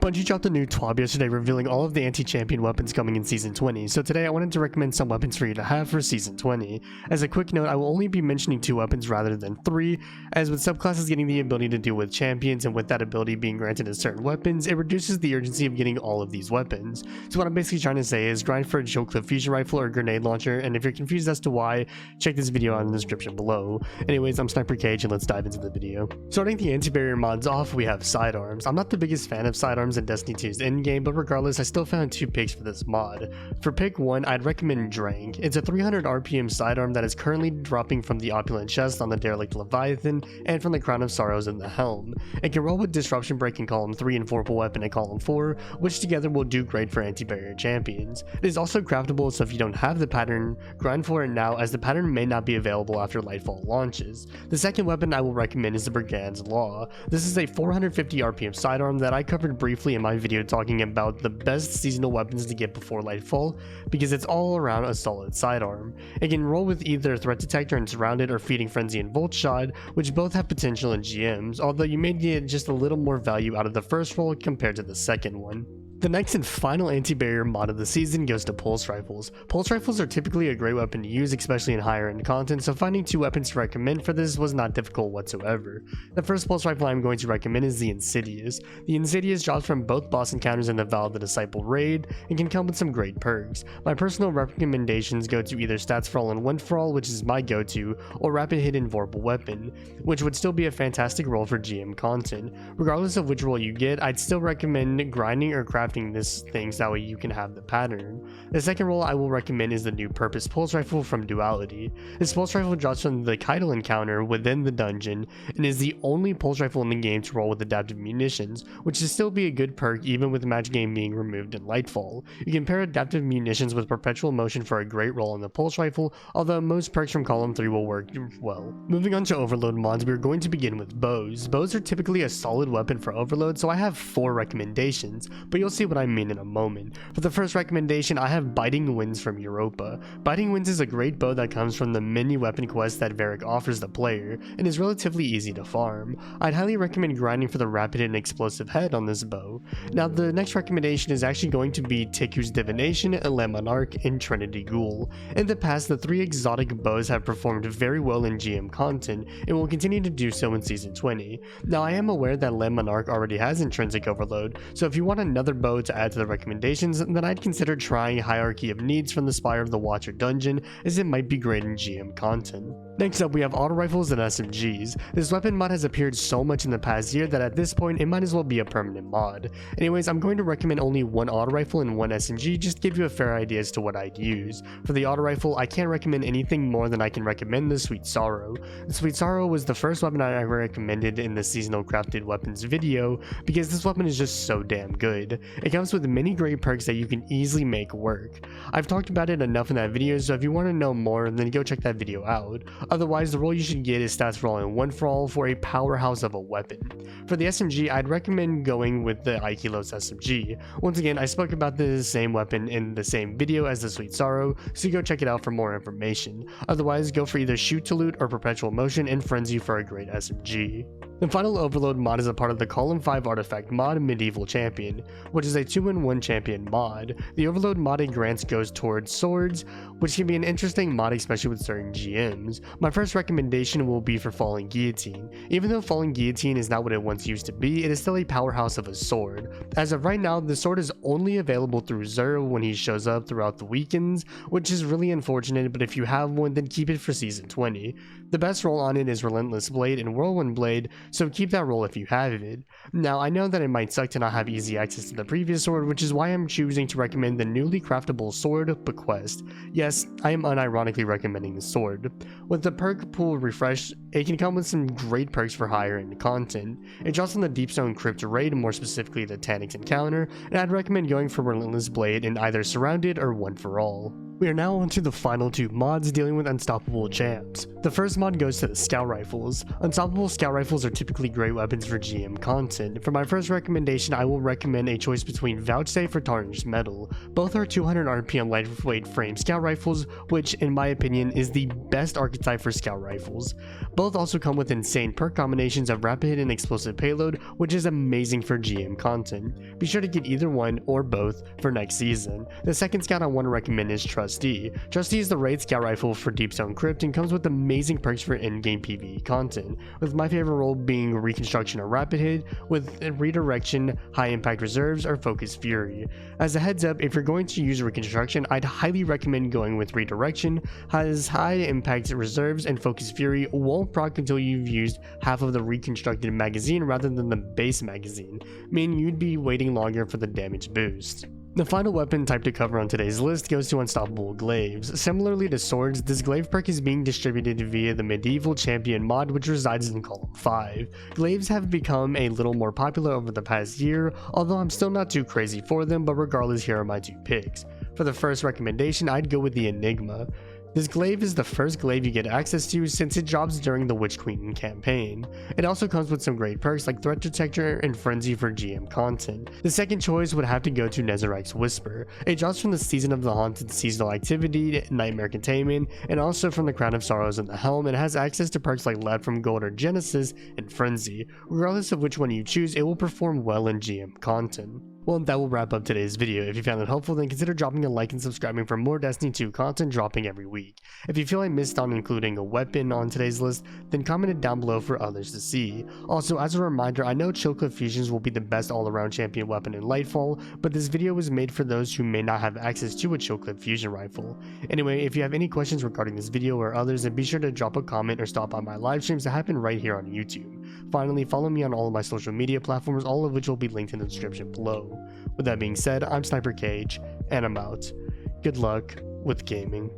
Bungie dropped a new TWAB yesterday revealing all of the anti-champion weapons coming in Season 20, so today I wanted to recommend some weapons for you to have for Season 20. As a quick note, I will only be mentioning 2 weapons rather than 3, as with subclasses getting the ability to deal with champions and with that ability being granted to certain weapons, it reduces the urgency of getting all of these weapons. So what I'm basically trying to say is grind for a Jolt Clip Fusion Rifle or Grenade Launcher, and if you're confused as to why, check this video out in the description below. Anyways, I'm SniperKH and let's dive into the video. Starting the anti-barrier mods off, we have sidearms. I'm not the biggest fan of sidearms in Destiny 2's endgame, but regardless, I still found 2 picks for this mod. For pick 1, I'd recommend Drank. It's a 300 RPM sidearm that is currently dropping from the opulent chest on the Derelict Leviathan and from the Crown of Sorrows in the helm. It can roll with Disruption Break in column 3 and Vorpal Weapon in column 4, which together will do great for anti-barrier champions. It is also craftable, so if you don't have the pattern, grind for it now, as the pattern may not be available after Lightfall launches. The second weapon I will recommend is the Brigand's Law. This is a 450 RPM sidearm that I covered briefly in my video talking about the best seasonal weapons to get before Lightfall, because it's all around a solid sidearm. It can roll with either Threat Detector and Surrounded or Feeding Frenzy and Volt Shot, which both have potential in GMs, although you may get just a little more value out of the first roll compared to the second one. The next and final anti-barrier mod of the season goes to Pulse Rifles. Pulse Rifles are typically a great weapon to use, especially in higher end content, so finding 2 weapons to recommend for this was not difficult whatsoever. The first Pulse Rifle I'm going to recommend is the Insidious. The Insidious drops from both boss encounters in the Val of the Disciple raid and can come with some great perks. My personal recommendations go to either Stats for All and One for All, which is my go-to, or Rapid Hit and Vorpal Weapon, which would still be a fantastic roll for GM content. Regardless of which roll you get, I'd still recommend grinding or crafting this things, that way you can have the pattern. The second roll I will recommend is the new Purpose Pulse Rifle from Duality. This Pulse Rifle drops from the Keitel encounter within the dungeon and is the only Pulse Rifle in the game to roll with adaptive munitions, which should still be a good perk even with match game being removed in Lightfall. You can pair adaptive munitions with Perpetual Motion for a great roll on the Pulse Rifle, although most perks from column 3 will work well. Moving on to Overload mods, we are going to begin with bows. Bows are typically a solid weapon for Overload, so I have 4 recommendations, but you'll see what I mean in a moment. For the first recommendation, I have Biting Winds from Europa. Biting Winds is a great bow that comes from the mini weapon quest that Varric offers the player, and is relatively easy to farm. I'd highly recommend grinding for the Rapid and Explosive Head on this bow. Now the next recommendation is actually going to be Tiku's Divination, Le Monarch, and Trinity Ghoul. In the past, the 3 exotic bows have performed very well in GM content, and will continue to do so in Season 20. Now I am aware that Le Monarch already has intrinsic overload, so if you want another bow to add to the recommendations, then I'd consider trying Hierarchy of Needs from the Spire of the Watcher dungeon, as it might be great in GM content. Next up, we have Auto Rifles and SMGs. This weapon mod has appeared so much in the past year that at this point it might as well be a permanent mod. Anyways, I'm going to recommend only 1 Auto Rifle and 1 SMG just to give you a fair idea as to what I'd use. For the Auto Rifle, I can't recommend anything more than I can recommend the Sweet Sorrow. The Sweet Sorrow was the first weapon I recommended in the seasonal crafted weapons video, because this weapon is just so damn good. It comes with many great perks that you can easily make work. I've talked about it enough in that video, so if you want to know more, then go check that video out. Otherwise, the roll you should get is Stats for All and One for All for a powerhouse of a weapon. For the SMG, I'd recommend going with the Aikilos SMG. Once again, I spoke about the same weapon in the same video as the Sweet Sorrow, so go check it out for more information. Otherwise, go for either Shoot to Loot or Perpetual Motion and Frenzy for a great SMG. The final Overload mod is a part of the column 5 artifact mod Medieval Champion, which is a 2-in-1 champion mod. The Overload mod it grants goes towards swords, which can be an interesting mod especially with certain GMs. My first recommendation will be for Falling Guillotine. Even though Falling Guillotine is not what it once used to be, it is still a powerhouse of a sword. As of right now, the sword is only available through Xur when he shows up throughout the weekends, which is really unfortunate, but if you have one, then keep it for Season 20. The best roll on it is Relentless Blade and Whirlwind Blade, so keep that roll if you have it. Now, I know that it might suck to not have easy access to the previous sword, which is why I'm choosing to recommend the newly craftable sword, Bequest. Yes, I am unironically recommending the sword. With the perk pool refresh, it can come with some great perks for higher end content. It drops on the Deepstone Crypt raid, more specifically the Taniks encounter, and I'd recommend going for Relentless Blade in either Surrounded or One for All. We are now on to the final two mods dealing with unstoppable champs. The first mod goes to the scout rifles. Unstoppable scout rifles are typically great weapons for GM content. For my first recommendation, I will recommend a choice between Vouchsafe or Tarnished Metal. Both are 200 RPM lightweight frame scout rifles, which in my opinion is the best archetype for scout rifles. Both also come with insane perk combinations of rapid hit and explosive payload, which is amazing for GM content. Be sure to get either one or both for next season. The second scout I want to recommend is Trustee. Trustee is the raid scout rifle for Deep Zone Crypt and comes with amazing perks for in-game PvE content, with my favorite role being Reconstruction or Rapid Hit, with Redirection, High Impact Reserves, or Focus Fury. As a heads up, if you're going to use Reconstruction, I'd highly recommend going with Redirection, as High Impact Reserves and Focus Fury won't proc until you've used half of the reconstructed magazine rather than the base magazine, meaning you'd be waiting longer for the damage boost. The final weapon type to cover on today's list goes to Unstoppable Glaives. Similarly to swords, this glaive perk is being distributed via the Medieval Champion mod, which resides in column 5. Glaives have become a little more popular over the past year, although I'm still not too crazy for them, but regardless, here are my two picks. For the first recommendation, I'd go with the Enigma. This glaive is the first glaive you get access to since it drops during the Witch Queen campaign. It also comes with some great perks like Threat Detector and Frenzy for GM content. The second choice would have to go to Nezarite's Whisper. It drops from the Season of the Haunted seasonal activity, Nightmare Containment, and also from the Crown of Sorrows and the Helm, and has access to perks like Lad from Gold or Genesis and Frenzy. Regardless of which one you choose, it will perform well in GM content. Well, that will wrap up today's video. If you found it helpful, then consider dropping a like and subscribing for more Destiny 2 content dropping every week. If you feel I missed on including a weapon on today's list, then comment it down below for others to see. Also, as a reminder, I know Chillcliff Fusions will be the best all-around champion weapon in Lightfall, but this video was made for those who may not have access to a Chillcliff Fusion rifle. Anyway, if you have any questions regarding this video or others, then be sure to drop a comment or stop by my live streams that happen right here on YouTube. Finally, follow me on all of my social media platforms, all of which will be linked in the description below. With that being said, I'm SniperKH, and I'm out. Good luck with gaming.